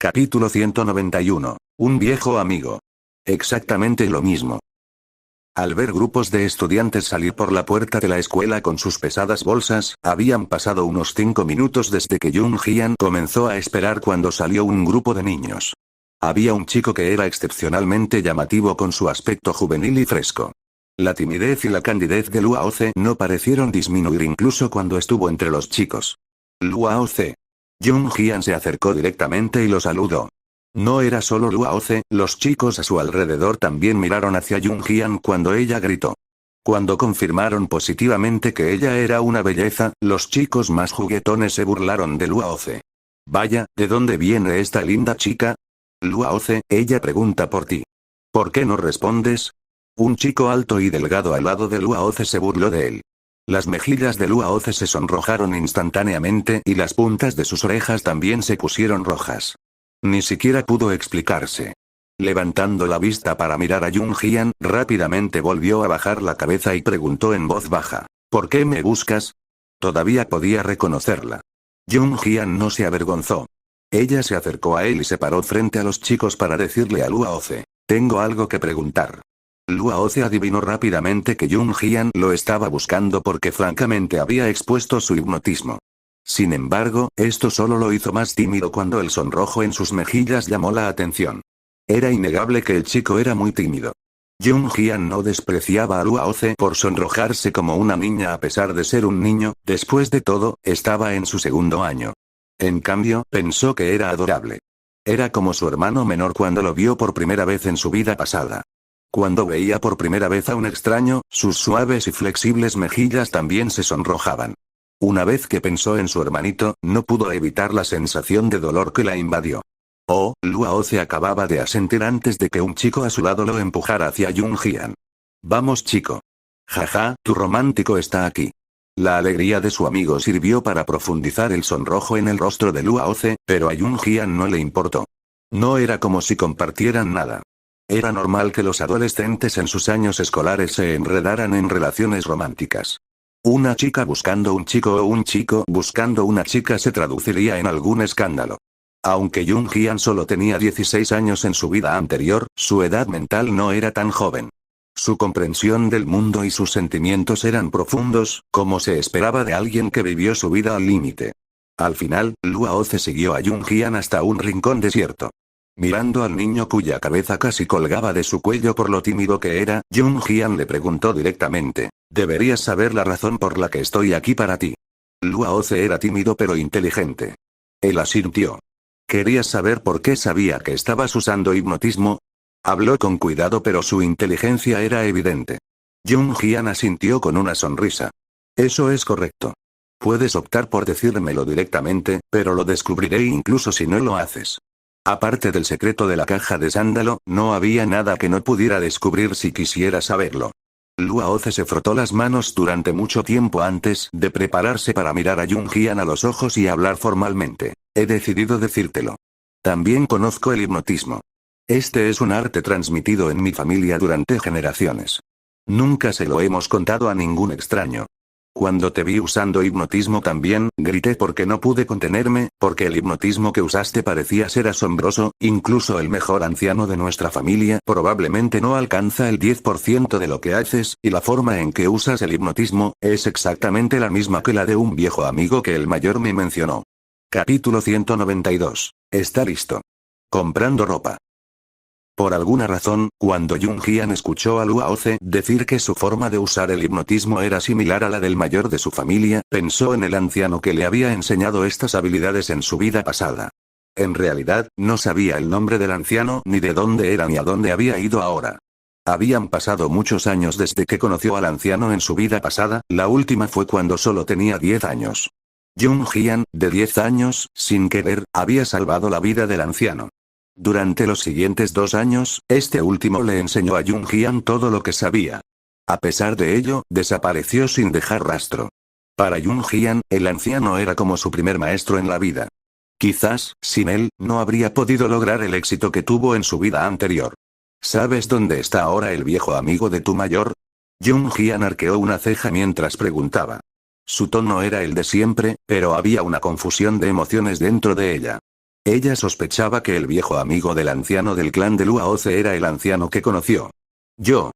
Capítulo 191. Un viejo amigo. Exactamente lo mismo. Al ver grupos de estudiantes salir por la puerta de la escuela con sus pesadas bolsas, habían pasado unos 5 minutos desde que Jung Hyun comenzó a esperar cuando salió un grupo de niños. Había un chico que era excepcionalmente llamativo con su aspecto juvenil y fresco. La timidez y la candidez de Luaoce no parecieron disminuir incluso cuando estuvo entre los chicos. Luaoce. Jung Hyun se acercó directamente y lo saludó. No era solo Luaoce, los chicos a su alrededor también miraron hacia Jung Hyun cuando ella gritó. Cuando confirmaron positivamente que ella era una belleza, los chicos más juguetones se burlaron de Luaoce. Vaya, ¿de dónde viene esta linda chica? Luaoce, ella pregunta por ti. ¿Por qué no respondes? Un chico alto y delgado al lado de Luaoce se burló de él. Las mejillas de Luaoce se sonrojaron instantáneamente y las puntas de sus orejas también se pusieron rojas. Ni siquiera pudo explicarse. Levantando la vista para mirar a Jung Hyun, rápidamente volvió a bajar la cabeza y preguntó en voz baja. ¿Por qué me buscas? Todavía podía reconocerla. Jung Hyun no se avergonzó. Ella se acercó a él y se paró frente a los chicos para decirle a Luaoce. Tengo algo que preguntar. Luaoce adivinó rápidamente que Jung Hyun lo estaba buscando porque francamente había expuesto su hipnotismo. Sin embargo, esto solo lo hizo más tímido cuando el sonrojo en sus mejillas llamó la atención. Era innegable que el chico era muy tímido. Jung Hyun no despreciaba a Luaoce por sonrojarse como una niña a pesar de ser un niño, después de todo, estaba en su segundo año. En cambio, pensó que era adorable. Era como su hermano menor cuando lo vio por primera vez en su vida pasada. Cuando veía por primera vez a un extraño, sus suaves y flexibles mejillas también se sonrojaban. Una vez que pensó en su hermanito, no pudo evitar la sensación de dolor que la invadió. Oh, Luaoce acababa de asentir antes de que un chico a su lado lo empujara hacia Jung Hyun. Vamos chico. Jaja, tu romántico está aquí. La alegría de su amigo sirvió para profundizar el sonrojo en el rostro de Luaoce, pero a Jung Hyun no le importó. No era como si compartieran nada. Era normal que los adolescentes en sus años escolares se enredaran en relaciones románticas. Una chica buscando un chico o un chico buscando una chica se traduciría en algún escándalo. Aunque Jung Hyun solo tenía 16 años en su vida anterior, su edad mental no era tan joven. Su comprensión del mundo y sus sentimientos eran profundos, como se esperaba de alguien que vivió su vida al límite. Al final, Luaoce siguió a Jung Hyun hasta un rincón desierto. Mirando al niño cuya cabeza casi colgaba de su cuello por lo tímido que era, Jung Hyun le preguntó directamente. Deberías saber la razón por la que estoy aquí para ti. Luaoce era tímido pero inteligente. Él asintió. ¿Querías saber por qué sabía que estabas usando hipnotismo? Habló con cuidado pero su inteligencia era evidente. Jung Hyun asintió con una sonrisa. Eso es correcto. Puedes optar por decírmelo directamente, pero lo descubriré incluso si no lo haces. Aparte del secreto de la caja de sándalo, no había nada que no pudiera descubrir si quisiera saberlo. Luaoce se frotó las manos durante mucho tiempo antes de prepararse para mirar a Jung Hyun a los ojos y hablar formalmente. He decidido decírtelo. También conozco el hipnotismo. Este es un arte transmitido en mi familia durante generaciones. Nunca se lo hemos contado a ningún extraño. Cuando te vi usando hipnotismo también, grité porque no pude contenerme, porque el hipnotismo que usaste parecía ser asombroso, incluso el mejor anciano de nuestra familia probablemente no alcanza el 10% de lo que haces, y la forma en que usas el hipnotismo, es exactamente la misma que la de un viejo amigo que el mayor me mencionó. Capítulo 192. Está listo. Comprando ropa. Por alguna razón, cuando Jung Hyun escuchó a Luaoce decir que su forma de usar el hipnotismo era similar a la del mayor de su familia, pensó en el anciano que le había enseñado estas habilidades en su vida pasada. En realidad, no sabía el nombre del anciano ni de dónde era ni a dónde había ido ahora. Habían pasado muchos años desde que conoció al anciano en su vida pasada, la última fue cuando solo tenía 10 años. Jung Hyun, de 10 años, sin querer, había salvado la vida del anciano. Durante los siguientes 2 años, este último le enseñó a Jung Hyun todo lo que sabía. A pesar de ello, desapareció sin dejar rastro. Para Jung Hyun, el anciano era como su primer maestro en la vida. Quizás, sin él, no habría podido lograr el éxito que tuvo en su vida anterior. ¿Sabes dónde está ahora el viejo amigo de tu mayor? Jung Hyun arqueó una ceja mientras preguntaba. Su tono era el de siempre, pero había una confusión de emociones dentro de ella. Ella sospechaba que el viejo amigo del anciano del clan de Luaoce era el anciano que conoció.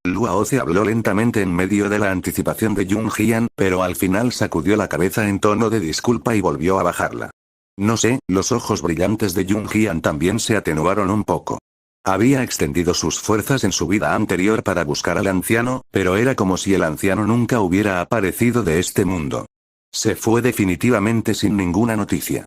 Luaoce habló lentamente en medio de la anticipación de Jung Jian, pero al final sacudió la cabeza en tono de disculpa y volvió a bajarla. No sé, los ojos brillantes de Jung Jian también se atenuaron un poco. Había extendido sus fuerzas en su vida anterior para buscar al anciano, pero era como si el anciano nunca hubiera aparecido de este mundo. Se fue definitivamente sin ninguna noticia.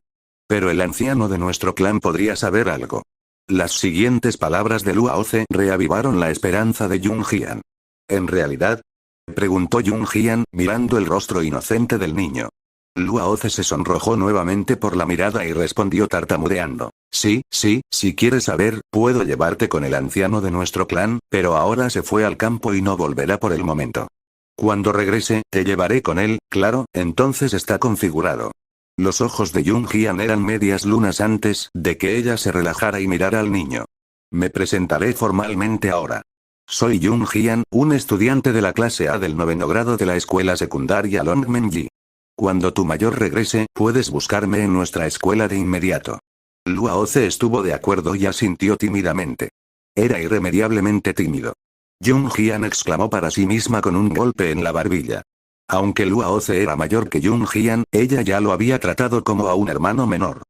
Pero el anciano de nuestro clan podría saber algo. Las siguientes palabras de Luaoce reavivaron la esperanza de Jung Jian. ¿En realidad? Preguntó Jung Jian, mirando el rostro inocente del niño. Luaoce se sonrojó nuevamente por la mirada y respondió tartamudeando. Sí, si quieres saber, puedo llevarte con el anciano de nuestro clan, pero ahora se fue al campo y no volverá por el momento. Cuando regrese, te llevaré con él, claro, entonces está configurado. Los ojos de Jung Jian eran medias lunas antes de que ella se relajara y mirara al niño. Me presentaré formalmente ahora. Soy Jung Jian, un estudiante de la clase A del 9º grado de la escuela secundaria Longmenji. Cuando tu mayor regrese, puedes buscarme en nuestra escuela de inmediato. Luaoce estuvo de acuerdo y asintió tímidamente. Era irremediablemente tímido. Jung Jian exclamó para sí misma con un golpe en la barbilla. Aunque Luaoce era mayor que Jung Jian, ella ya lo había tratado como a un hermano menor.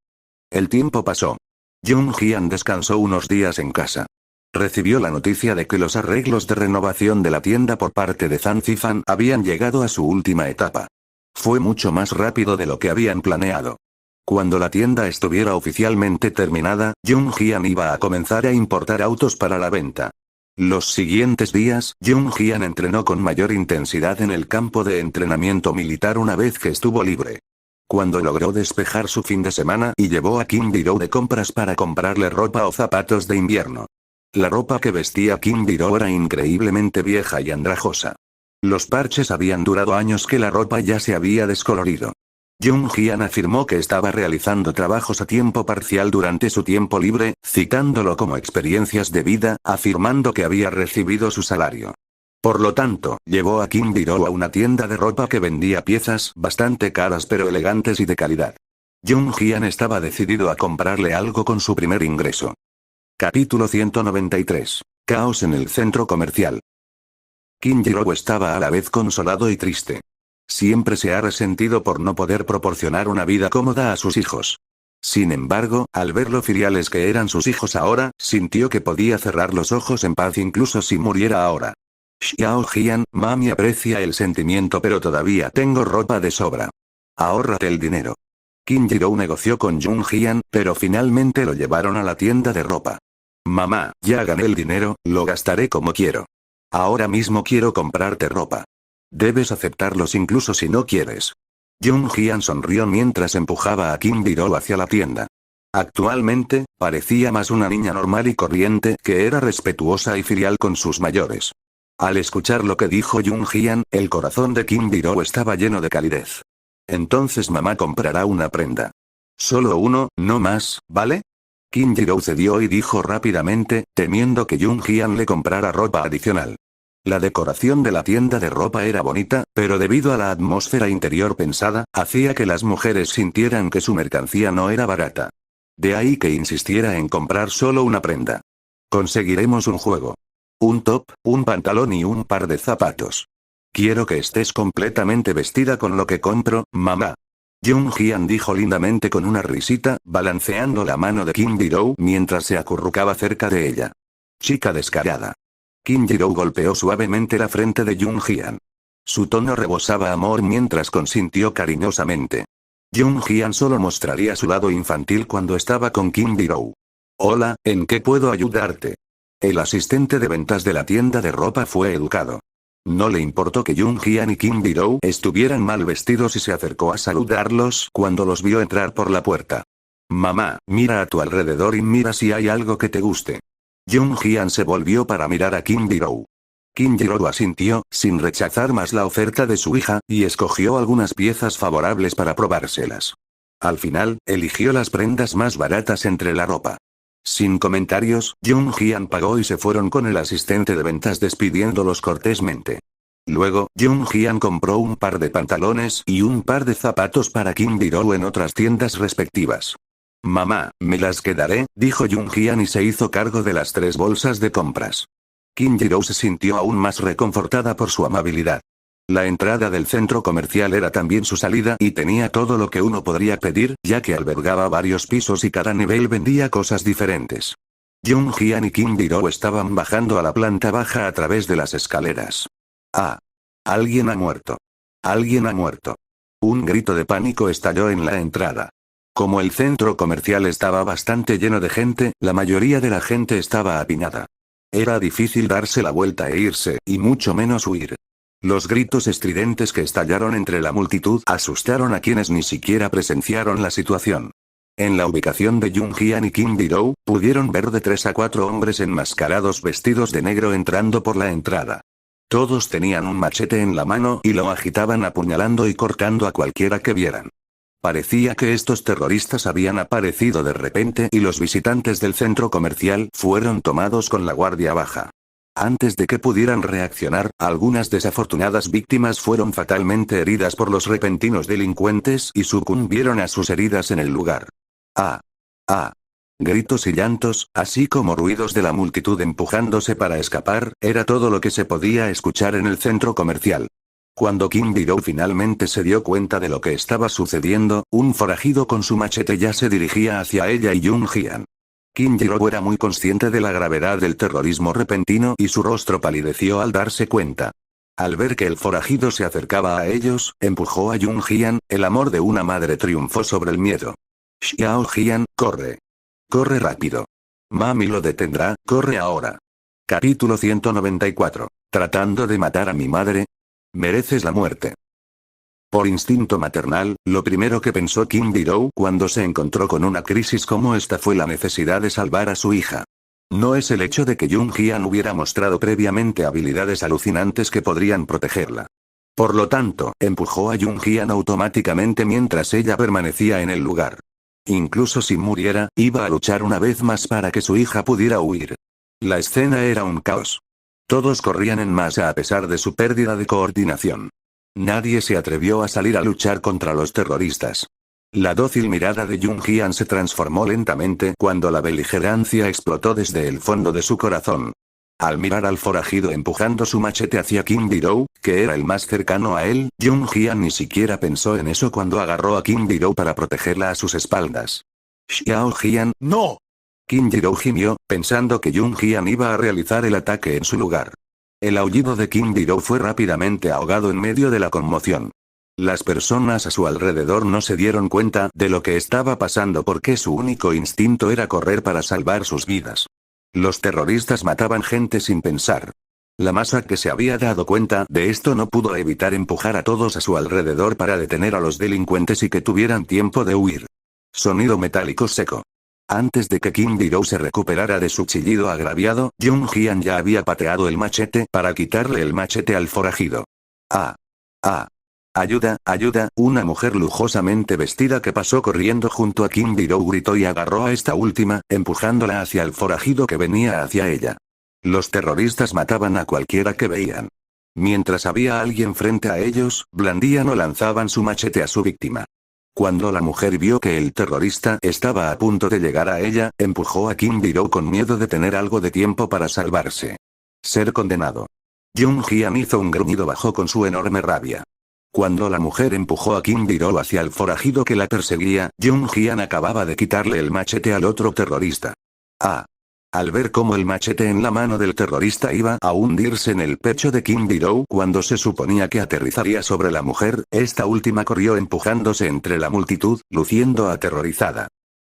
El tiempo pasó. Jung Jian descansó unos días en casa. Recibió la noticia de que los arreglos de renovación de la tienda por parte de Zhang Zifan habían llegado a su última etapa. Fue mucho más rápido de lo que habían planeado. Cuando la tienda estuviera oficialmente terminada, Jung Jian iba a comenzar a importar autos para la venta. Los siguientes días, Jung Jian entrenó con mayor intensidad en el campo de entrenamiento militar una vez que estuvo libre. Cuando logró despejar su fin de semana y llevó a Kim Biro de compras para comprarle ropa o zapatos de invierno. La ropa que vestía Kim Biro era increíblemente vieja y andrajosa. Los parches habían durado años que la ropa ya se había descolorido. Jung Jian afirmó que estaba realizando trabajos a tiempo parcial durante su tiempo libre, citándolo como experiencias de vida, afirmando que había recibido su salario. Por lo tanto, llevó a Kim Biro a una tienda de ropa que vendía piezas bastante caras pero elegantes y de calidad. Jung Jian estaba decidido a comprarle algo con su primer ingreso. Capítulo 193. Caos en el centro comercial. Kim Biro estaba a la vez consolado y triste. Siempre se ha resentido por no poder proporcionar una vida cómoda a sus hijos. Sin embargo, al ver lo filiales que eran sus hijos ahora, sintió que podía cerrar los ojos en paz incluso si muriera ahora. Xiao Jian, mami aprecia el sentimiento pero todavía tengo ropa de sobra. Ahórrate el dinero. Kim Jiro negoció con Jung Jian, pero finalmente lo llevaron a la tienda de ropa. Mamá, ya gané el dinero, lo gastaré como quiero. Ahora mismo quiero comprarte ropa. Debes aceptarlos incluso si no quieres. Jung Jian sonrió mientras empujaba a Kim Biro hacia la tienda. Actualmente, parecía más una niña normal y corriente que era respetuosa y filial con sus mayores. Al escuchar lo que dijo Jung Jian, el corazón de Kim Biro estaba lleno de calidez. Entonces mamá comprará una prenda. Solo uno, no más, ¿vale? Kim Biro cedió y dijo rápidamente, temiendo que Jung Jian le comprara ropa adicional. La decoración de la tienda de ropa era bonita, pero debido a la atmósfera interior pensada, hacía que las mujeres sintieran que su mercancía no era barata. De ahí que insistiera en comprar solo una prenda. Conseguiremos un juego. Un top, un pantalón y un par de zapatos. Quiero que estés completamente vestida con lo que compro, mamá. Jung Jian dijo lindamente con una risita, balanceando la mano de Kim Biro mientras se acurrucaba cerca de ella. Chica descarada. Kim Biro golpeó suavemente la frente de Jung Jian. Su tono rebosaba amor mientras consintió cariñosamente. Jung Jian solo mostraría su lado infantil cuando estaba con Kim Biro. Hola, ¿en qué puedo ayudarte? El asistente de ventas de la tienda de ropa fue educado. No le importó que Jung Jian y Kim Biro estuvieran mal vestidos y se acercó a saludarlos cuando los vio entrar por la puerta. Mamá, mira a tu alrededor y mira si hay algo que te guste. Jung Jian se volvió para mirar a Kim Biro. Kim Biro asintió, sin rechazar más la oferta de su hija, y escogió algunas piezas favorables para probárselas. Al final, eligió las prendas más baratas entre la ropa. Sin comentarios, Jung Jian pagó y se fueron con el asistente de ventas despidiéndolos cortésmente. Luego, Jung Jian compró un par de pantalones y un par de zapatos para Kim Biro en otras tiendas respectivas. Mamá, me las quedaré, dijo Jung Hyun y se hizo cargo de las 3 bolsas de compras. Kim Ji-Roo se sintió aún más reconfortada por su amabilidad. La entrada del centro comercial era también su salida y tenía todo lo que uno podría pedir, ya que albergaba varios pisos y cada nivel vendía cosas diferentes. Jung Hyun y Kim Ji-Roo estaban bajando a la planta baja a través de las escaleras. ¡Ah! Alguien ha muerto. Alguien ha muerto. Un grito de pánico estalló en la entrada. Como el centro comercial estaba bastante lleno de gente, la mayoría de la gente estaba apiñada. Era difícil darse la vuelta e irse, y mucho menos huir. Los gritos estridentes que estallaron entre la multitud asustaron a quienes ni siquiera presenciaron la situación. En la ubicación de Jung Hyun y Kim Ji-Roo, pudieron ver de 3 a 4 hombres enmascarados vestidos de negro entrando por la entrada. Todos tenían un machete en la mano y lo agitaban apuñalando y cortando a cualquiera que vieran. Parecía que estos terroristas habían aparecido de repente y los visitantes del centro comercial fueron tomados con la guardia baja. Antes de que pudieran reaccionar, algunas desafortunadas víctimas fueron fatalmente heridas por los repentinos delincuentes y sucumbieron a sus heridas en el lugar. ¡Ah! ¡Ah! Gritos y llantos, así como ruidos de la multitud empujándose para escapar, era todo lo que se podía escuchar en el centro comercial. Cuando Kim Ji-Roo finalmente se dio cuenta de lo que estaba sucediendo, un forajido con su machete ya se dirigía hacia ella y Jung Hyun. Kim Ji-Roo era muy consciente de la gravedad del terrorismo repentino y su rostro palideció al darse cuenta. Al ver que el forajido se acercaba a ellos, empujó a Jung Hyun, el amor de una madre triunfó sobre el miedo. Xiao Hyun, corre. Corre rápido. Mami lo detendrá, corre ahora. Capítulo 194. Tratando de matar a mi madre. Mereces la muerte. Por instinto maternal, lo primero que pensó Kim Ji-Roo cuando se encontró con una crisis como esta fue la necesidad de salvar a su hija. No es el hecho de que Jung Hyun hubiera mostrado previamente habilidades alucinantes que podrían protegerla. Por lo tanto, empujó a Jung Hyun automáticamente mientras ella permanecía en el lugar. Incluso si muriera, iba a luchar una vez más para que su hija pudiera huir. La escena era un caos. Todos corrían en masa a pesar de su pérdida de coordinación. Nadie se atrevió a salir a luchar contra los terroristas. La dócil mirada de Jung Hyun se transformó lentamente cuando la beligerancia explotó desde el fondo de su corazón. Al mirar al forajido empujando su machete hacia Kim Ji-Roo, que era el más cercano a él, Jung Hyun ni siquiera pensó en eso cuando agarró a Kim Ji-Roo para protegerla a sus espaldas. Xiao Hyun, ¡no! Kim Ji-Roo gimió, pensando que Jung Hyun iba a realizar el ataque en su lugar. El aullido de Kim Ji-Roo fue rápidamente ahogado en medio de la conmoción. Las personas a su alrededor no se dieron cuenta de lo que estaba pasando porque su único instinto era correr para salvar sus vidas. Los terroristas mataban gente sin pensar. La masa que se había dado cuenta de esto no pudo evitar empujar a todos a su alrededor para detener a los delincuentes y que tuvieran tiempo de huir. Sonido metálico seco. Antes de que Kim Ji-Roo se recuperara de su chillido agraviado, Jung Hyun ya había pateado el machete para quitarle el machete al forajido. ¡Ah! ¡Ah! ¡Ayuda, ayuda! Una mujer lujosamente vestida que pasó corriendo junto a Kim Ji-Roo gritó y agarró a esta última, empujándola hacia el forajido que venía hacia ella. Los terroristas mataban a cualquiera que veían. Mientras había alguien frente a ellos, blandían o lanzaban su machete a su víctima. Cuando la mujer vio que el terrorista estaba a punto de llegar a ella, empujó a Kim Ji-Roo con miedo de tener algo de tiempo para salvarse. Ser condenado. Jung Hyun hizo un gruñido bajo con su enorme rabia. Cuando la mujer empujó a Kim Ji-Roo hacia el forajido que la perseguía, Jung Hyun acababa de quitarle el machete al otro terrorista. ¡Ah! Al ver cómo el machete en la mano del terrorista iba a hundirse en el pecho de Kim Ji-Roo cuando se suponía que aterrizaría sobre la mujer, esta última corrió empujándose entre la multitud, luciendo aterrorizada.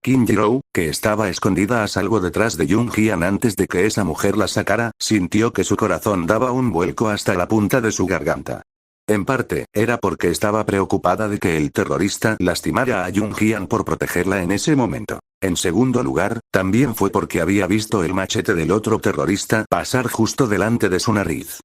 Kim Ji-Roo, que estaba escondida a salvo detrás de Jung Hyun antes de que esa mujer la sacara, sintió que su corazón daba un vuelco hasta la punta de su garganta. En parte, era porque estaba preocupada de que el terrorista lastimara a Jung Hyun por protegerla en ese momento. En segundo lugar, también fue porque había visto el machete del otro terrorista pasar justo delante de su nariz.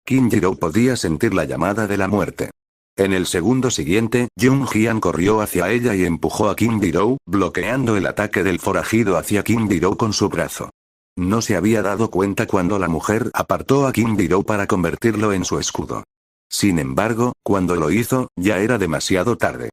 Kim Ji-Roo podía sentir la llamada de la muerte. En el segundo siguiente, Jung Hyun corrió hacia ella y empujó a Kim Ji-Roo, bloqueando el ataque del forajido hacia Kim Ji-Roo con su brazo. No se había dado cuenta cuando la mujer apartó a Kim Ji-Roo para convertirlo en su escudo. Sin embargo, cuando lo hizo, ya era demasiado tarde.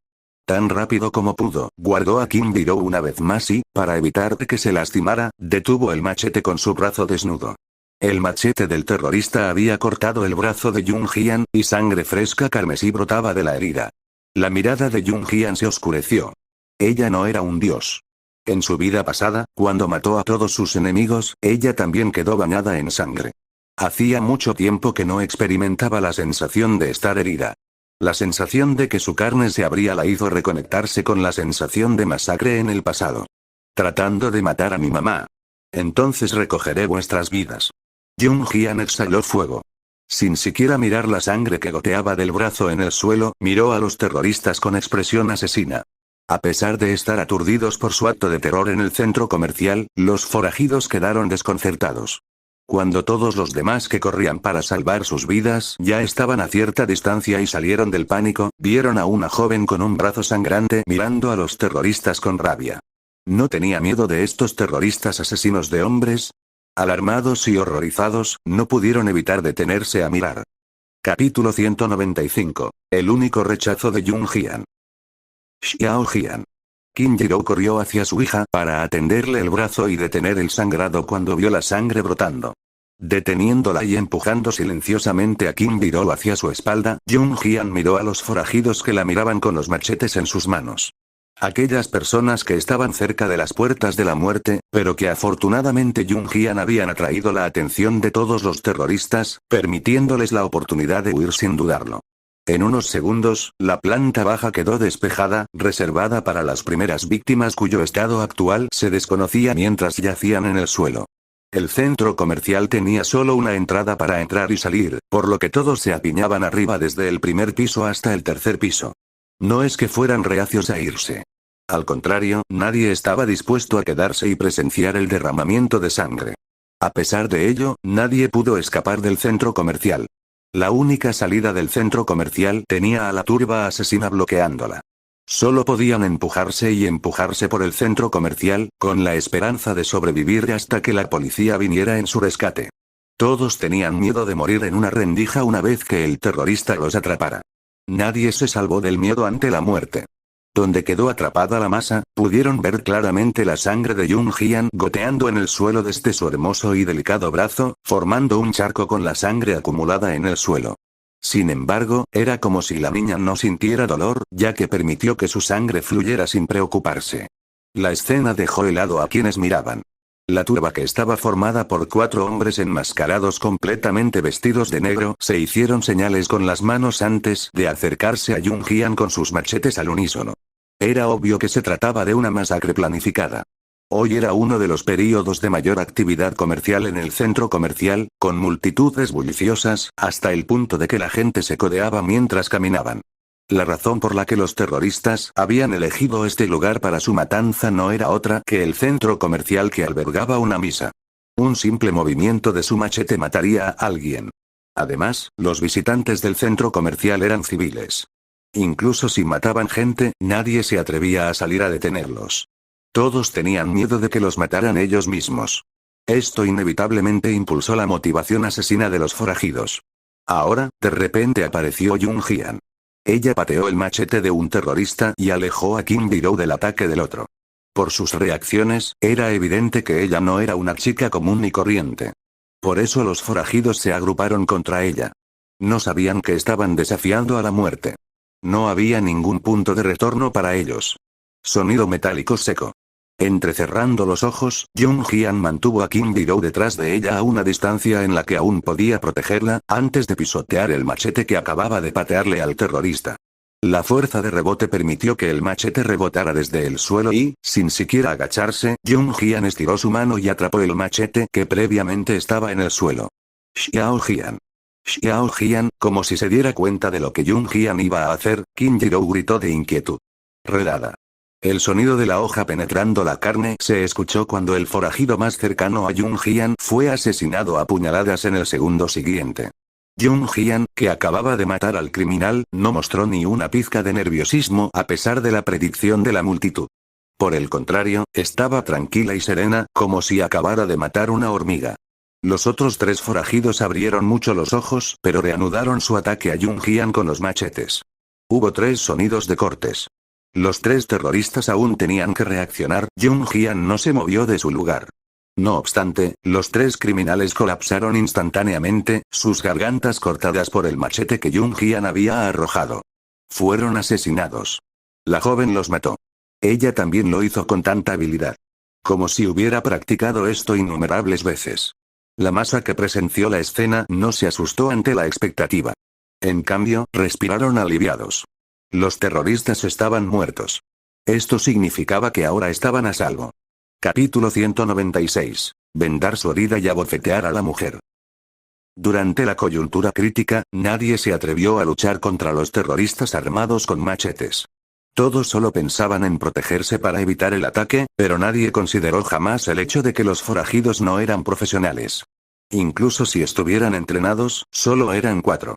Tan rápido como pudo, guardó a Kim Biro una vez más y, para evitar que se lastimara, detuvo el machete con su brazo desnudo. El machete del terrorista había cortado el brazo de Jung Hyun, y sangre fresca carmesí brotaba de la herida. La mirada de Jung Hyun se oscureció. Ella no era un dios. En su vida pasada, cuando mató a todos sus enemigos, ella también quedó bañada en sangre. Hacía mucho tiempo que no experimentaba la sensación de estar herida. La sensación de que su carne se abría la hizo reconectarse con la sensación de masacre en el pasado. Tratando de matar a mi mamá. Entonces recogeré vuestras vidas. Jung Hyun exhaló fuego. Sin siquiera mirar la sangre que goteaba del brazo en el suelo, miró a los terroristas con expresión asesina. A pesar de estar aturdidos por su acto de terror en el centro comercial, los forajidos quedaron desconcertados. Cuando todos los demás que corrían para salvar sus vidas ya estaban a cierta distancia y salieron del pánico, vieron a una joven con un brazo sangrante mirando a los terroristas con rabia. ¿No tenía miedo de estos terroristas asesinos de hombres? Alarmados y horrorizados, no pudieron evitar detenerse a mirar. Capítulo 195. El único rechazo de Jung Hyun. Xiao Hyun. Kim Jiro corrió hacia su hija para atenderle el brazo y detener el sangrado cuando vio la sangre brotando. Deteniéndola y empujando silenciosamente a Kim Jiro hacia su espalda, Jung Hyun miró a los forajidos que la miraban con los machetes en sus manos. Aquellas personas que estaban cerca de las puertas de la muerte, pero que afortunadamente Jung Hyun habían atraído la atención de todos los terroristas, permitiéndoles la oportunidad de huir sin dudarlo. En unos segundos, la planta baja quedó despejada, reservada para las primeras víctimas cuyo estado actual se desconocía mientras yacían en el suelo. El centro comercial tenía solo una entrada para entrar y salir, por lo que todos se apiñaban arriba desde el primer piso hasta el tercer piso. No es que fueran reacios a irse. Al contrario, nadie estaba dispuesto a quedarse y presenciar el derramamiento de sangre. A pesar de ello, nadie pudo escapar del centro comercial. La única salida del centro comercial tenía a la turba asesina bloqueándola. Solo podían empujarse y empujarse por el centro comercial, con la esperanza de sobrevivir hasta que la policía viniera en su rescate. Todos tenían miedo de morir en una rendija una vez que el terrorista los atrapara. Nadie se salvó del miedo ante la muerte. Donde quedó atrapada la masa, pudieron ver claramente la sangre de Jung Hyun goteando en el suelo desde su hermoso y delicado brazo, formando un charco con la sangre acumulada en el suelo. Sin embargo, era como si la niña no sintiera dolor, ya que permitió que su sangre fluyera sin preocuparse. La escena dejó helado a quienes miraban. La turba, que estaba formada por 4 hombres enmascarados completamente vestidos de negro, se hicieron señales con las manos antes de acercarse a Jung Hyun con sus machetes al unísono. Era obvio que se trataba de una masacre planificada. Hoy era uno de los períodos de mayor actividad comercial en el centro comercial, con multitudes bulliciosas, hasta el punto de que la gente se codeaba mientras caminaban. La razón por la que los terroristas habían elegido este lugar para su matanza no era otra que el centro comercial que albergaba una misa. Un simple movimiento de su machete mataría a alguien. Además, los visitantes del centro comercial eran civiles. Incluso si mataban gente, nadie se atrevía a salir a detenerlos. Todos tenían miedo de que los mataran ellos mismos. Esto inevitablemente impulsó la motivación asesina de los forajidos. Ahora, de repente apareció Jung Hyun. Ella pateó el machete de un terrorista y alejó a Kim Jiro del ataque del otro. Por sus reacciones, era evidente que ella no era una chica común y corriente. Por eso los forajidos se agruparon contra ella. No sabían que estaban desafiando a la muerte. No había ningún punto de retorno para ellos. Sonido metálico seco. Entrecerrando los ojos, Jung Hyun mantuvo a Kim Jiro detrás de ella a una distancia en la que aún podía protegerla, antes de pisotear el machete que acababa de patearle al terrorista. La fuerza de rebote permitió que el machete rebotara desde el suelo y, sin siquiera agacharse, Jung Hyun estiró su mano y atrapó el machete que previamente estaba en el suelo. Xiao Hyun. Xiao Hyun, como si se diera cuenta de lo que Jung Hyun iba a hacer, Kim Jiro gritó de inquietud. Redada. El sonido de la hoja penetrando la carne se escuchó cuando el forajido más cercano a Jung Hyun fue asesinado a puñaladas en el segundo siguiente. Jung Hyun, que acababa de matar al criminal, no mostró ni una pizca de nerviosismo a pesar de la predicción de la multitud. Por el contrario, estaba tranquila y serena, como si acabara de matar una hormiga. Los otros 3 forajidos abrieron mucho los ojos, pero reanudaron su ataque a Jung Hyun con los machetes. Hubo 3 sonidos de cortes. Los tres terroristas aún tenían que reaccionar. Jung Hyun no se movió de su lugar. No obstante, los tres criminales colapsaron instantáneamente, sus gargantas cortadas por el machete que Jung Hyun había arrojado. Fueron asesinados. La joven los mató. Ella también lo hizo con tanta habilidad. Como si hubiera practicado esto innumerables veces. La masa que presenció la escena no se asustó ante la expectativa. En cambio, respiraron aliviados. Los terroristas estaban muertos. Esto significaba que ahora estaban a salvo. Capítulo 196. Vendar su herida y abofetear a la mujer. Durante la coyuntura crítica, nadie se atrevió a luchar contra los terroristas armados con machetes. Todos solo pensaban en protegerse para evitar el ataque, pero nadie consideró jamás el hecho de que los forajidos no eran profesionales. Incluso si estuvieran entrenados, solo eran 4.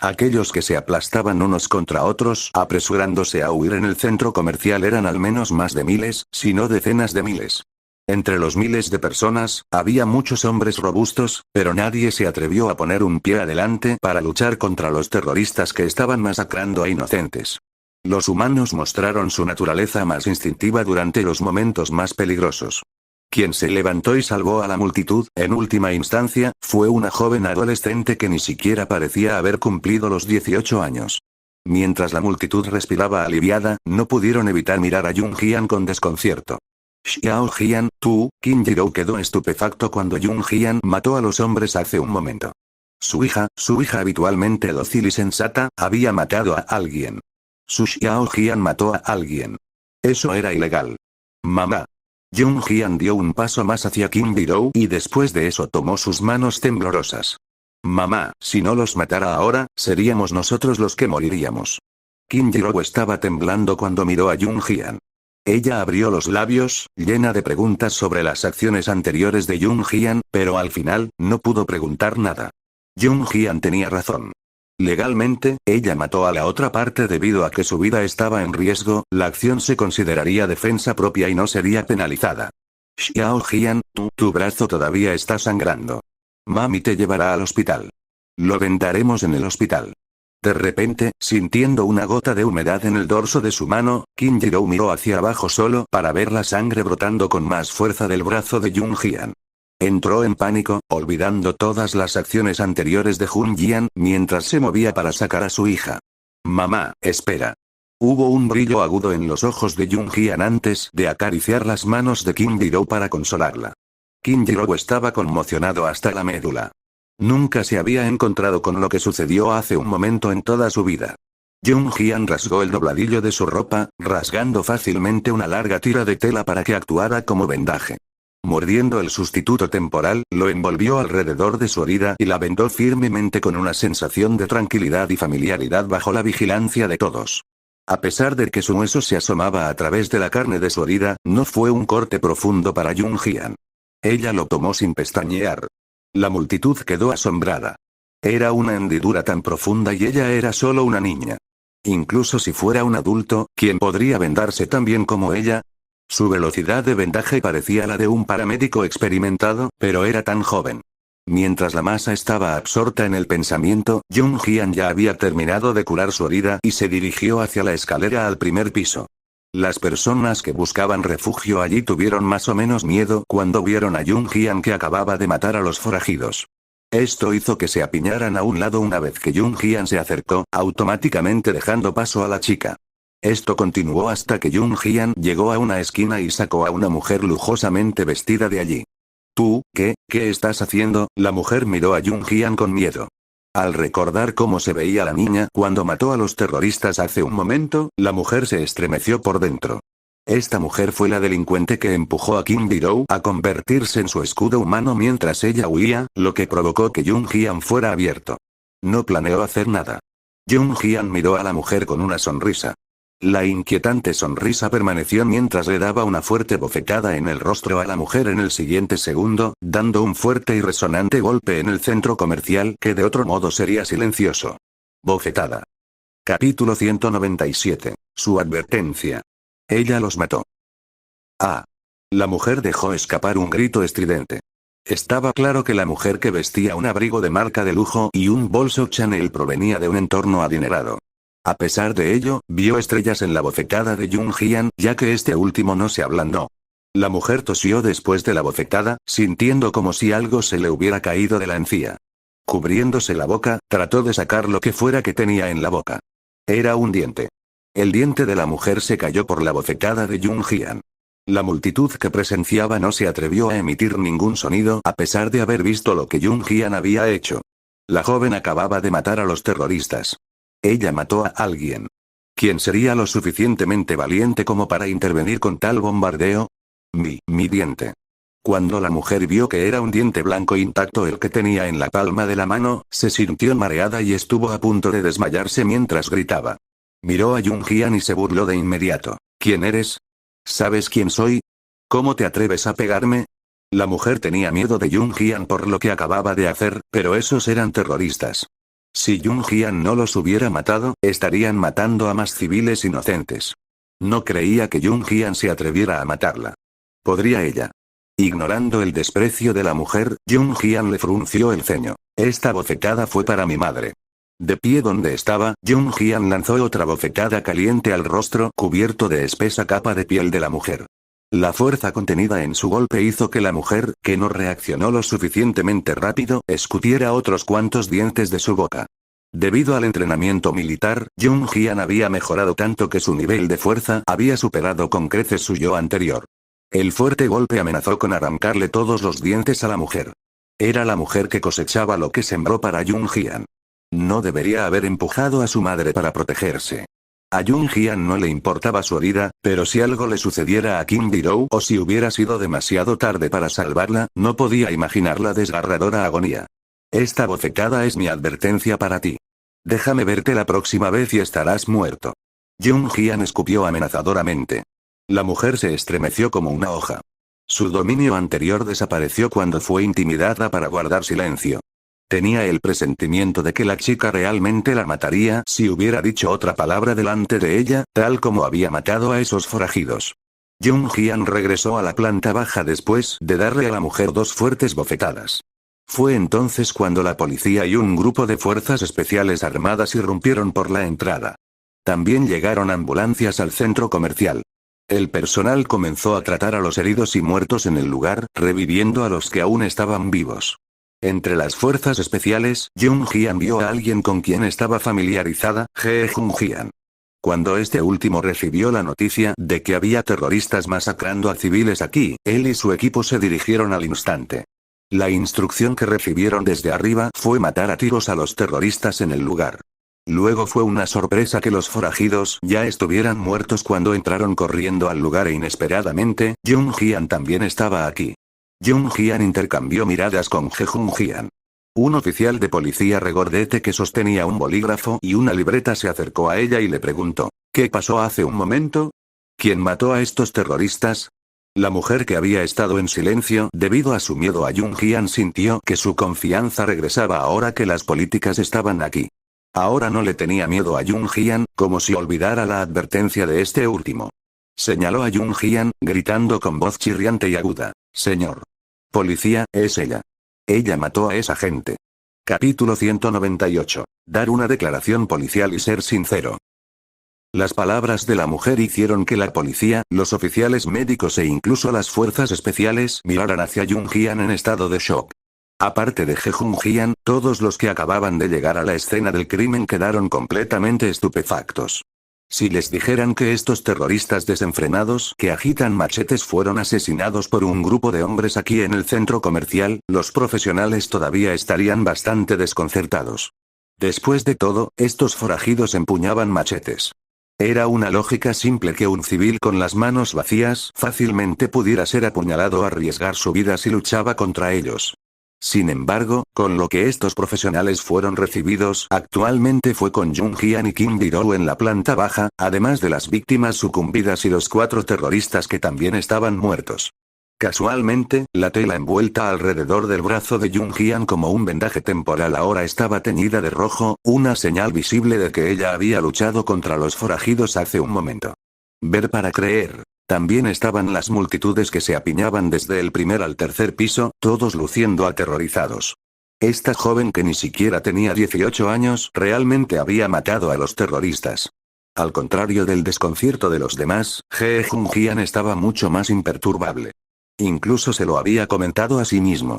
Aquellos que se aplastaban unos contra otros, apresurándose a huir en el centro comercial eran al menos más de miles, si no decenas de miles. Entre los miles de personas, había muchos hombres robustos, pero nadie se atrevió a poner un pie adelante para luchar contra los terroristas que estaban masacrando a inocentes. Los humanos mostraron su naturaleza más instintiva durante los momentos más peligrosos. Quien se levantó y salvó a la multitud, en última instancia, fue una joven adolescente que ni siquiera parecía haber cumplido los 18 años. Mientras la multitud respiraba aliviada, no pudieron evitar mirar a Jung Hyun con desconcierto. Xiao Hyun, tú, Kim Ji-woo quedó estupefacto cuando Jung Hyun mató a los hombres hace un momento. Su hija habitualmente dócil y sensata, había matado a alguien. Su Xiao Hyun mató a alguien. Eso era ilegal. Mamá. Jung Hyun dio un paso más hacia Kim Ji-woo y después de eso tomó sus manos temblorosas. Mamá, si no los matara ahora, seríamos nosotros los que moriríamos. Kim Ji-woo estaba temblando cuando miró a Jung Hyun. Ella abrió los labios, llena de preguntas sobre las acciones anteriores de Jung Hyun, pero al final, no pudo preguntar nada. Jung Hyun tenía razón. Legalmente, ella mató a la otra parte debido a que su vida estaba en riesgo, la acción se consideraría defensa propia y no sería penalizada. Xiao Hyun, tu brazo todavía está sangrando. Mami te llevará al hospital. Lo vendaremos en el hospital. De repente, sintiendo una gota de humedad en el dorso de su mano, Kim Ji-woo miró hacia abajo solo para ver la sangre brotando con más fuerza del brazo de Jung Hyun. Entró en pánico, olvidando todas las acciones anteriores de Jung Hyun, mientras se movía para sacar a su hija. Mamá, espera. Hubo un brillo agudo en los ojos de Jung Hyun antes de acariciar las manos de Kim Ji-woo para consolarla. Kim Ji-woo estaba conmocionado hasta la médula. Nunca se había encontrado con lo que sucedió hace un momento en toda su vida. Jung Hyun rasgó el dobladillo de su ropa, rasgando fácilmente una larga tira de tela para que actuara como vendaje. Mordiendo el sustituto temporal, lo envolvió alrededor de su herida y la vendó firmemente con una sensación de tranquilidad y familiaridad bajo la vigilancia de todos. A pesar de que su hueso se asomaba a través de la carne de su herida, no fue un corte profundo para Jung Hyun. Ella lo tomó sin pestañear. La multitud quedó asombrada. Era una hendidura tan profunda y ella era solo una niña. Incluso si fuera un adulto, ¿quién podría vendarse tan bien como ella? Su velocidad de vendaje parecía la de un paramédico experimentado, pero era tan joven. Mientras la masa estaba absorta en el pensamiento, Jung Hyun ya había terminado de curar su herida y se dirigió hacia la escalera al primer piso. Las personas que buscaban refugio allí tuvieron más o menos miedo cuando vieron a Jung Hyun que acababa de matar a los forajidos. Esto hizo que se apiñaran a un lado una vez que Jung Hyun se acercó, automáticamente dejando paso a la chica. Esto continuó hasta que Jung Hyun llegó a una esquina y sacó a una mujer lujosamente vestida de allí. ¿Tú, qué estás haciendo? La mujer miró a Jung Hyun con miedo. Al recordar cómo se veía la niña cuando mató a los terroristas hace un momento, la mujer se estremeció por dentro. Esta mujer fue la delincuente que empujó a Kim Ji-woo a convertirse en su escudo humano mientras ella huía, lo que provocó que Jung Hyun fuera abierto. No planeó hacer nada. Jung Hyun miró a la mujer con una sonrisa. La inquietante sonrisa permaneció mientras le daba una fuerte bofetada en el rostro a la mujer en el siguiente segundo, dando un fuerte y resonante golpe en el centro comercial que de otro modo sería silencioso. Bofetada. Capítulo 197. Su advertencia. Ella los mató. Ah. La mujer dejó escapar un grito estridente. Estaba claro que la mujer que vestía un abrigo de marca de lujo y un bolso Chanel provenía de un entorno adinerado. A pesar de ello, vio estrellas en la bofetada de Jung Hyun, ya que este último no se ablandó. La mujer tosió después de la bofetada, sintiendo como si algo se le hubiera caído de la encía. Cubriéndose la boca, trató de sacar lo que fuera que tenía en la boca. Era un diente. El diente de la mujer se cayó por la bofetada de Jung Hyun. La multitud que presenciaba no se atrevió a emitir ningún sonido a pesar de haber visto lo que Jung Hyun había hecho. La joven acababa de matar a los terroristas. Ella mató a alguien. ¿Quién sería lo suficientemente valiente como para intervenir con tal bombardeo? Mi diente. Cuando la mujer vio que era un diente blanco intacto el que tenía en la palma de la mano, se sintió mareada y estuvo a punto de desmayarse mientras gritaba. Miró a Jung Hyun y se burló de inmediato. ¿Quién eres? ¿Sabes quién soy? ¿Cómo te atreves a pegarme? La mujer tenía miedo de Jung Hyun por lo que acababa de hacer, pero esos eran terroristas. Si Jung Hyun no los hubiera matado, estarían matando a más civiles inocentes. No creía que Jung Hyun se atreviera a matarla. ¿Podría ella? Ignorando el desprecio de la mujer, Jung Hyun le frunció el ceño. Esta bofetada fue para mi madre. De pie donde estaba, Jung Hyun lanzó otra bofetada caliente al rostro cubierto de espesa capa de piel de la mujer. La fuerza contenida en su golpe hizo que la mujer, que no reaccionó lo suficientemente rápido, escupiera otros cuantos dientes de su boca. Debido al entrenamiento militar, Jung Hyun había mejorado tanto que su nivel de fuerza había superado con creces su yo anterior. El fuerte golpe amenazó con arrancarle todos los dientes a la mujer. Era la mujer que cosechaba lo que sembró para Jung Hyun. No debería haber empujado a su madre para protegerse. A Jung Hyun no le importaba su herida, pero si algo le sucediera a Kim Bi-doo o si hubiera sido demasiado tarde para salvarla, no podía imaginar la desgarradora agonía. Esta bofetada es mi advertencia para ti. Déjame verte la próxima vez y estarás muerto. Jung Hyun escupió amenazadoramente. La mujer se estremeció como una hoja. Su dominio anterior desapareció cuando fue intimidada para guardar silencio. Tenía el presentimiento de que la chica realmente la mataría si hubiera dicho otra palabra delante de ella, tal como había matado a esos forajidos. Jung Hyun regresó a la planta baja después de darle a la mujer dos fuertes bofetadas. Fue entonces cuando la policía y un grupo de fuerzas especiales armadas irrumpieron por la entrada. También llegaron ambulancias al centro comercial. El personal comenzó a tratar a los heridos y muertos en el lugar, reviviendo a los que aún estaban vivos. Entre las fuerzas especiales, Jung Hyun vio a alguien con quien estaba familiarizada, Jung Hyun. Cuando este último recibió la noticia de que había terroristas masacrando a civiles aquí, él y su equipo se dirigieron al instante. La instrucción que recibieron desde arriba fue matar a tiros a los terroristas en el lugar. Luego fue una sorpresa que los forajidos ya estuvieran muertos cuando entraron corriendo al lugar e inesperadamente, Jung Hyun también estaba aquí. Jung Hyun intercambió miradas con Jung Hyun. Un oficial de policía regordete que sostenía un bolígrafo y una libreta se acercó a ella y le preguntó, ¿qué pasó hace un momento? ¿Quién mató a estos terroristas? La mujer que había estado en silencio debido a su miedo a Jung Hyun sintió que su confianza regresaba ahora que las políticas estaban aquí. Ahora no le tenía miedo a Jung Hyun, como si olvidara la advertencia de este último. Señaló a Jung Hyun, gritando con voz chirriante y aguda. Señor. Policía, es ella. Ella mató a esa gente. Capítulo 198. Dar una declaración policial y ser sincero. Las palabras de la mujer hicieron que la policía, los oficiales médicos e incluso las fuerzas especiales miraran hacia Jung Hyun en estado de shock. Aparte de Jung Hyun, todos los que acababan de llegar a la escena del crimen quedaron completamente estupefactos. Si les dijeran que estos terroristas desenfrenados que agitan machetes fueron asesinados por un grupo de hombres aquí en el centro comercial, los profesionales todavía estarían bastante desconcertados. Después de todo, estos forajidos empuñaban machetes. Era una lógica simple que un civil con las manos vacías fácilmente pudiera ser apuñalado o arriesgar su vida si luchaba contra ellos. Sin embargo, con lo que estos profesionales fueron recibidos actualmente fue con Jung Hyun y Kim Bi-doo en la planta baja, además de las víctimas sucumbidas y los 4 terroristas que también estaban muertos. Casualmente, la tela envuelta alrededor del brazo de Jung Hyun como un vendaje temporal ahora estaba teñida de rojo, una señal visible de que ella había luchado contra los forajidos hace un momento. Ver para creer. También estaban las multitudes que se apiñaban desde el primer al tercer piso, todos luciendo aterrorizados. Esta joven que ni siquiera tenía 18 años realmente había matado a los terroristas. Al contrario del desconcierto de los demás, He Junjian estaba mucho más imperturbable. Incluso se lo había comentado a sí mismo.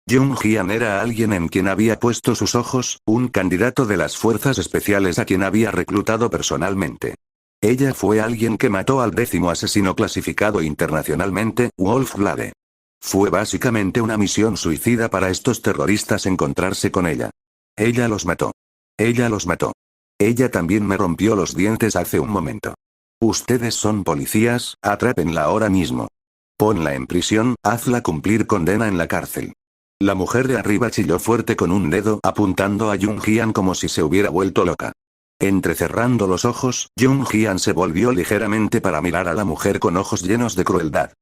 Junjian era alguien en quien había puesto sus ojos, un candidato de las fuerzas especiales a quien había reclutado personalmente. Ella fue alguien que mató al 10º asesino clasificado internacionalmente, Wolf Blade. Fue básicamente una misión suicida para estos terroristas encontrarse con ella. Ella los mató. Ella los mató. Ella también me rompió los dientes hace un momento. Ustedes son policías, atrápenla ahora mismo. Ponla en prisión, hazla cumplir condena en la cárcel. La mujer de arriba chilló fuerte con un dedo apuntando a Junjian como si se hubiera vuelto loca. Entrecerrando los ojos, Junjian se volvió ligeramente para mirar a la mujer con ojos llenos de crueldad.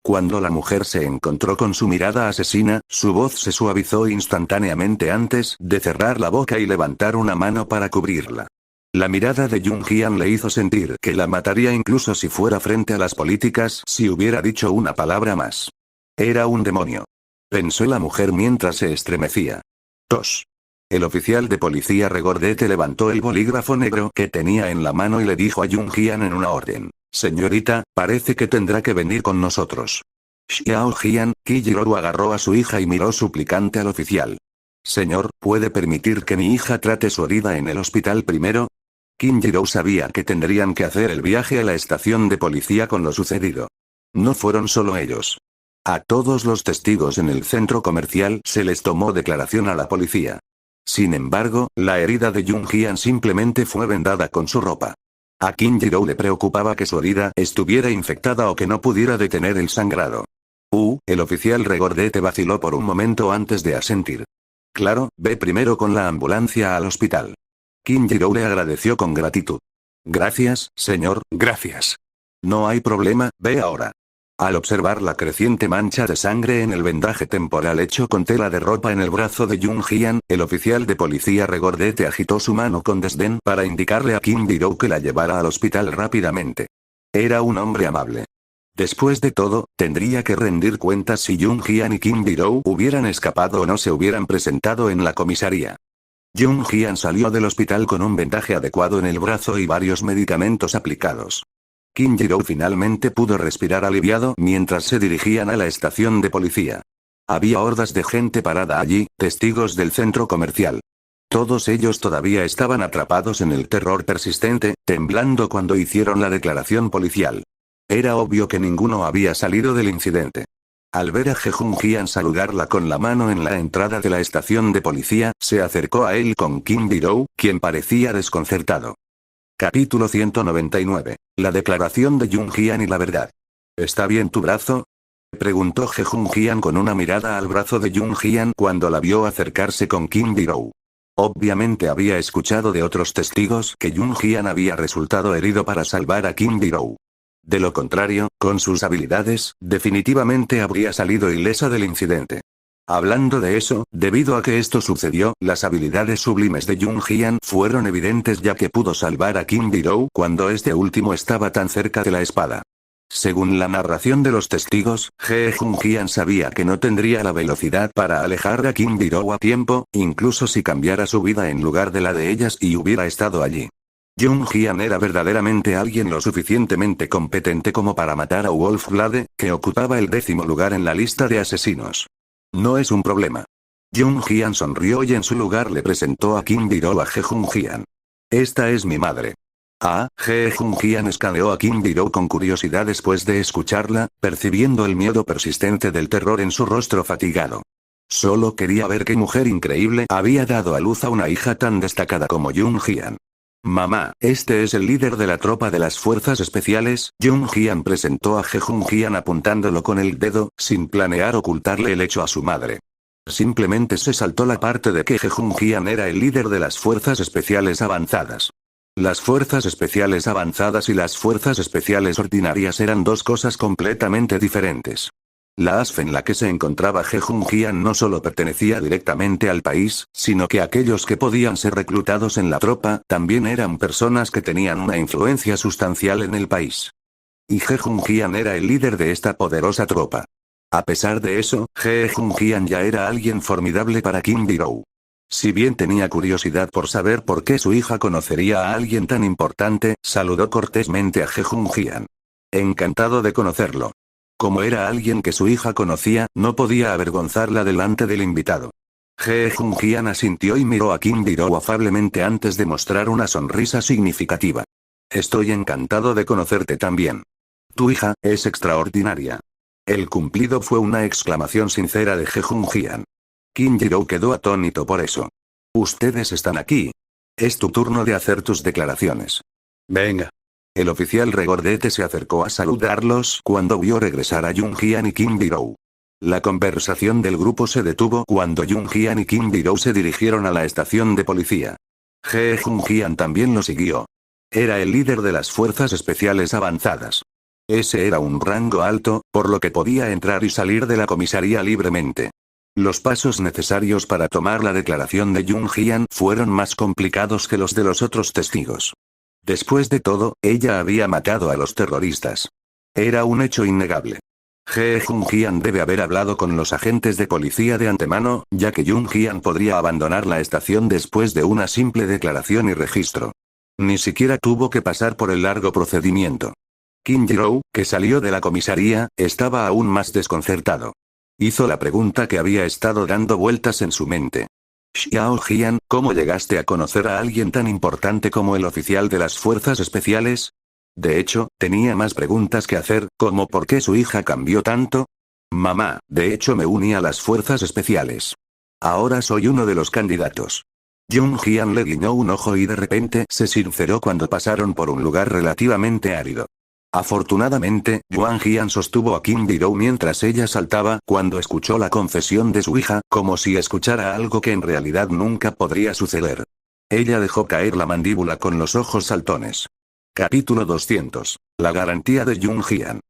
Cuando la mujer se encontró con su mirada asesina, su voz se suavizó instantáneamente antes de cerrar la boca y levantar una mano para cubrirla. La mirada de Junjian le hizo sentir que la mataría incluso si fuera frente a las políticas si hubiera dicho una palabra más. Era un demonio. Pensó la mujer mientras se estremecía. Tos. El oficial de policía regordete levantó el bolígrafo negro que tenía en la mano y le dijo a Junjian en una orden. Señorita, parece que tendrá que venir con nosotros. Xiao Jian, Kijiro agarró a su hija y miró suplicante al oficial. Señor, ¿puede permitir que mi hija trate su herida en el hospital primero? Kijiro sabía que tendrían que hacer el viaje a la estación de policía con lo sucedido. No fueron solo ellos. A todos los testigos en el centro comercial se les tomó declaración a la policía. Sin embargo, la herida de Junjian simplemente fue vendada con su ropa. A Kijiro le preocupaba que su herida estuviera infectada o que no pudiera detener el sangrado. El oficial regordete vaciló por un momento antes de asentir. Claro, ve primero con la ambulancia al hospital. Kijiro le agradeció con gratitud. Gracias, señor, gracias. No hay problema, ve ahora. Al observar la creciente mancha de sangre en el vendaje temporal hecho con tela de ropa en el brazo de Junjian, el oficial de policía regordete agitó su mano con desdén para indicarle a Kijiro que la llevara al hospital rápidamente. Era un hombre amable. Después de todo, tendría que rendir cuentas si Junjian y Kijiro hubieran escapado o no se hubieran presentado en la comisaría. Junjian salió del hospital con un vendaje adecuado en el brazo y varios medicamentos aplicados. Kijiro finalmente pudo respirar aliviado mientras se dirigían a la estación de policía. Había hordas de gente parada allí, testigos del centro comercial. Todos ellos todavía estaban atrapados en el terror persistente, temblando cuando hicieron la declaración policial. Era obvio que ninguno había salido del incidente. Al ver a He Junjian saludarla con la mano en la entrada de la estación de policía, se acercó a él con Kijiro, quien parecía desconcertado. Capítulo 199. La declaración de Junjian y la verdad. ¿Está bien tu brazo? Preguntó He Junjian con una mirada al brazo de Junjian cuando la vio acercarse con Kijiro. Obviamente había escuchado de otros testigos que Junjian había resultado herido para salvar a Kijiro. De lo contrario, con sus habilidades, definitivamente habría salido ilesa del incidente. Hablando de eso, debido a que esto sucedió, las habilidades sublimes de Junjian fueron evidentes ya que pudo salvar a Kijiro cuando este último estaba tan cerca de la espada. Según la narración de los testigos, He Junjian sabía que no tendría la velocidad para alejar a Kijiro a tiempo, incluso si cambiara su vida en lugar de la de ellas y hubiera estado allí. Junjian era verdaderamente alguien lo suficientemente competente como para matar a Wolf Blade, que ocupaba el 10º lugar en la lista de asesinos. No es un problema. Junjian sonrió y en su lugar le presentó a Kijiro a He Junjian. Esta es mi madre. He Junjian escaneó a Kijiro con curiosidad después de escucharla, percibiendo el miedo persistente del terror en su rostro fatigado. Solo quería ver qué mujer increíble había dado a luz a una hija tan destacada como Junjian. Mamá, este es el líder de la tropa de las fuerzas especiales. Junjian presentó a He Junjian apuntándolo con el dedo, sin planear ocultarle el hecho a su madre. Simplemente se saltó la parte de que He Junjian era el líder de las fuerzas especiales avanzadas. Las fuerzas especiales avanzadas y las fuerzas especiales ordinarias eran dos cosas completamente diferentes. La ASF en la que se encontraba He Junjian no solo pertenecía directamente al país, sino que aquellos que podían ser reclutados en la tropa también eran personas que tenían una influencia sustancial en el país. Y He Junjian era el líder de esta poderosa tropa. A pesar de eso, Hye Junjian ya era alguien formidable para Kim Jiro. Si bien tenía curiosidad por saber por qué su hija conocería a alguien tan importante, saludó cortésmente a Hye Junjian. Encantado de conocerlo. Como era alguien que su hija conocía, no podía avergonzarla delante del invitado. Hye Junjian asintió y miró a Kim Jiro afablemente antes de mostrar una sonrisa significativa. Estoy encantado de conocerte también. Tu hija es extraordinaria. El cumplido fue una exclamación sincera de Hye Junjian. Kim Jiro quedó atónito por eso. Ustedes están aquí. Es tu turno de hacer tus declaraciones. Venga. El oficial regordete se acercó a saludarlos cuando vio regresar a Junjian y Kim Jiro. La conversación del grupo se detuvo cuando Junjian y Kim Jiro se dirigieron a la estación de policía. Hye Junjian también lo siguió. Era el líder de las fuerzas especiales avanzadas. Ese era un rango alto, por lo que podía entrar y salir de la comisaría libremente. Los pasos necesarios para tomar la declaración de Junjian fueron más complicados que los de los otros testigos. Después de todo, ella había matado a los terroristas. Era un hecho innegable. Hye Junjian debe haber hablado con los agentes de policía de antemano, ya que Junjian podría abandonar la estación después de una simple declaración y registro. Ni siquiera tuvo que pasar por el largo procedimiento. Kim Jiro, que salió de la comisaría, estaba aún más desconcertado. Hizo la pregunta que había estado dando vueltas en su mente. Xiao Jian, ¿cómo llegaste a conocer a alguien tan importante como el oficial de las fuerzas especiales? De hecho, tenía más preguntas que hacer, como ¿por qué su hija cambió tanto? Mamá, de hecho me uní a las fuerzas especiales. Ahora soy uno de los candidatos. Junjian le guiñó un ojo y de repente se sinceró cuando pasaron por un lugar relativamente árido. Afortunadamente, Junjian sostuvo a Kim Jiro mientras ella saltaba cuando escuchó la confesión de su hija, como si escuchara algo que en realidad nunca podría suceder. Ella dejó caer la mandíbula con los ojos saltones. Capítulo 200. La garantía de Junjian.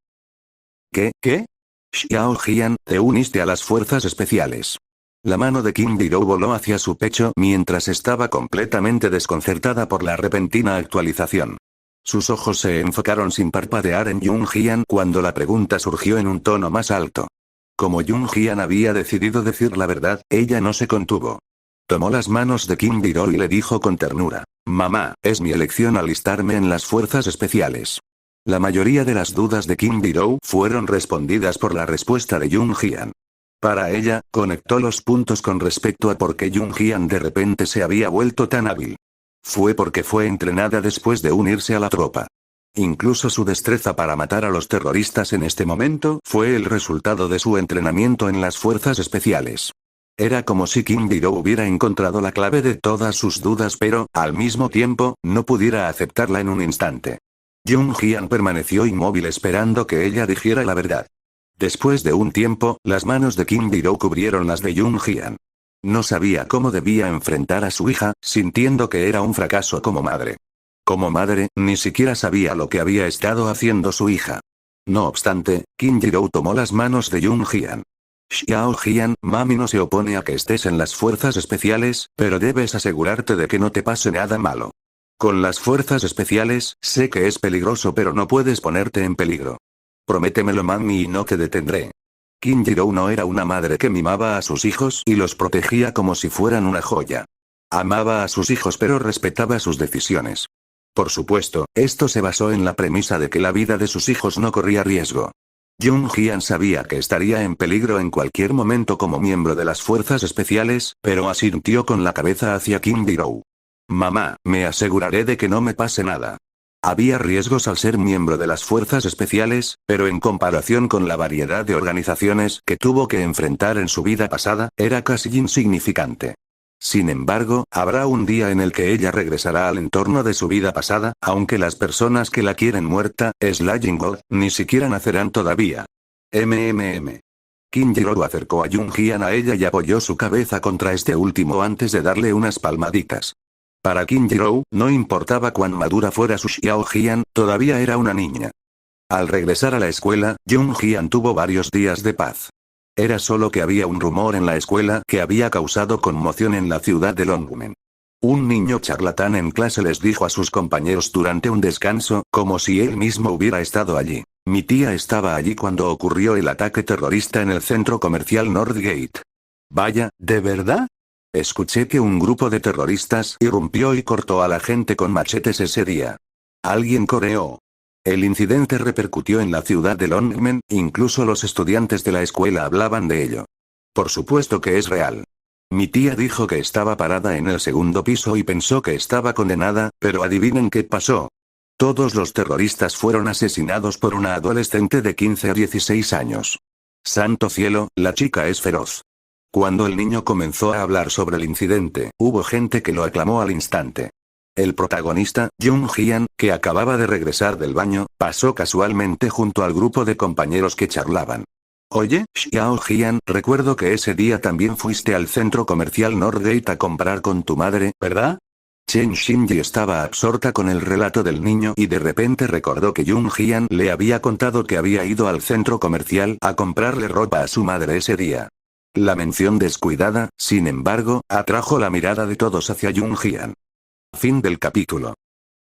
¿Qué? Xiao Jian, te uniste a las fuerzas especiales. La mano de Kim Jiro voló hacia su pecho mientras estaba completamente desconcertada por la repentina actualización. Sus ojos se enfocaron sin parpadear en Junjian cuando la pregunta surgió en un tono más alto. Como Junjian había decidido decir la verdad, ella no se contuvo. Tomó las manos de Kim Jiro y le dijo con ternura: Mamá, es mi elección alistarme en las fuerzas especiales. La mayoría de las dudas de Kim Jiro fueron respondidas por la respuesta de Junjian. Para ella, conectó los puntos con respecto a por qué Junjian de repente se había vuelto tan hábil. Fue porque fue entrenada después de unirse a la tropa. Incluso su destreza para matar a los terroristas en este momento fue el resultado de su entrenamiento en las fuerzas especiales. Era como si Kim Jiro hubiera encontrado la clave de todas sus dudas pero, al mismo tiempo, no pudiera aceptarla en un instante. Junjian permaneció inmóvil esperando que ella dijera la verdad. Después de un tiempo, las manos de Kim Jiro cubrieron las de Junjian. No sabía cómo debía enfrentar a su hija, sintiendo que era un fracaso como madre. Como madre, ni siquiera sabía lo que había estado haciendo su hija. No obstante, Kim Jiro tomó las manos de Junjian. Xiao Jian, mami no se opone a que estés en las fuerzas especiales, pero debes asegurarte de que no te pase nada malo. Con las fuerzas especiales, sé que es peligroso pero no puedes ponerte en peligro. Prométemelo mami y no te detendré. Kim Jiro no era una madre que mimaba a sus hijos y los protegía como si fueran una joya. Amaba a sus hijos pero respetaba sus decisiones. Por supuesto, esto se basó en la premisa de que la vida de sus hijos no corría riesgo. Junjian sabía que estaría en peligro en cualquier momento como miembro de las fuerzas especiales, pero asintió con la cabeza hacia Kim Jiro. Mamá, me aseguraré de que no me pase nada. Había riesgos al ser miembro de las fuerzas especiales, pero en comparación con la variedad de organizaciones que tuvo que enfrentar en su vida pasada, era casi insignificante. Sin embargo, habrá un día en el que ella regresará al entorno de su vida pasada, aunque las personas que la quieren muerta, Slaying God, ni siquiera nacerán todavía. Kim Jiro acercó a Junjian a ella y apoyó su cabeza contra este último antes de darle unas palmaditas. Para Kim Jiro, no importaba cuán madura fuera su Xiao Jian, todavía era una niña. Al regresar a la escuela, Junjian tuvo varios días de paz. Era solo que había un rumor en la escuela que había causado conmoción en la ciudad de Longmen. Un niño charlatán en clase les dijo a sus compañeros durante un descanso, como si él mismo hubiera estado allí. Mi tía estaba allí cuando ocurrió el ataque terrorista en el centro comercial Northgate. Vaya, ¿de verdad? Escuché que un grupo de terroristas irrumpió y cortó a la gente con machetes ese día. Alguien coreó. El incidente repercutió en la ciudad de Longmen, incluso los estudiantes de la escuela hablaban de ello. Por supuesto que es real. Mi tía dijo que estaba parada en el segundo piso y pensó que estaba condenada, pero adivinen qué pasó. Todos los terroristas fueron asesinados por una adolescente de 15 a 16 años. Santo cielo, la chica es feroz. Cuando el niño comenzó a hablar sobre el incidente, hubo gente que lo aclamó al instante. El protagonista, Jung Hyun, que acababa de regresar del baño, pasó casualmente junto al grupo de compañeros que charlaban. Oye, Xiao Hyun, recuerdo que ese día también fuiste al centro comercial Northgate a comprar con tu madre, ¿verdad? Chen Shinji estaba absorta con el relato del niño y de repente recordó que Jung Hyun le había contado que había ido al centro comercial a comprarle ropa a su madre ese día. La mención descuidada, sin embargo, atrajo la mirada de todos hacia Jung Hyun. Fin del capítulo.